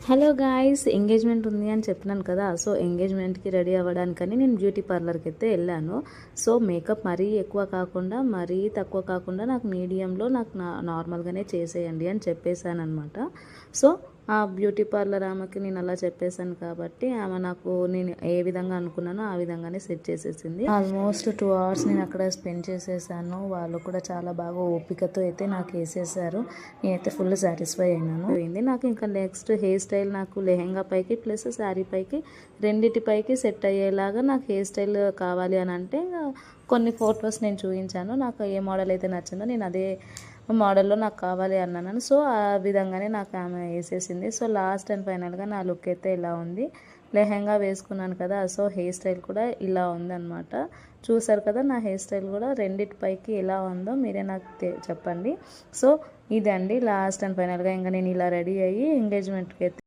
Hello guys, engagement ఉంది అని చెప్పినాను కదా. సో ఎంగేజ్మెంట్కి రెడీ అవ్వడానికని నేను బ్యూటీ పార్లర్కి అయితే వెళ్ళాను. సో మేకప్ మరీ ఎక్కువ కాకుండా మరీ తక్కువ కాకుండా నాకు మీడియంలో నాకు నార్మల్గానే చేసేయండి అని చెప్పేశాను అనమాట. సో ఆ బ్యూటీ పార్లర్ ఆమెకి నేను అలా చెప్పేశాను కాబట్టి ఆమె నాకు నేను ఏ విధంగా అనుకున్నానో ఆ విధంగానే సెట్ చేసేసింది. ఆల్మోస్ట్ 2 hours నేను అక్కడ స్పెండ్ చేసేసాను. వాళ్ళు కూడా చాలా బాగా ఓపికతో అయితే నాకు వేసేసారు. నేనైతే ఫుల్ సాటిస్ఫై అయినాను. నాకు ఇంకా నెక్స్ట్ హెయిర్ స్టైల్ నాకు లెహెంగా పైకి ప్లస్ శారీ పైకి రెండిటి పైకి సెట్ అయ్యేలాగా నాకు హెయిర్ స్టైల్ కావాలి అని అంటే కొన్ని ఫొటోస్ నేను చూపించాను. నాకు ఏ మోడల్ అయితే నచ్చిందో నేను అదే మోడల్లో నాకు కావాలి అన్నాను. సో ఆ విధంగానే నాకు ఆమె వేసేసింది. సో లాస్ట్ అండ్ ఫైనల్గా నా లుక్ అయితే ఇలా ఉంది. లెహెంగా వేసుకున్నాను కదా, సో హెయిర్ స్టైల్ కూడా ఇలా ఉందన్నమాట. చూసారు కదా, నా హెయిర్ స్టైల్ కూడా రెండిటి పైకి ఎలా ఉందో మీరే నాకు చెప్పండి. సో ఇదండి లాస్ట్ అండ్ ఫైనల్గా ఇంకా నేను ఇలా రెడీ అయ్యి ఎంగేజ్మెంట్కి అయితే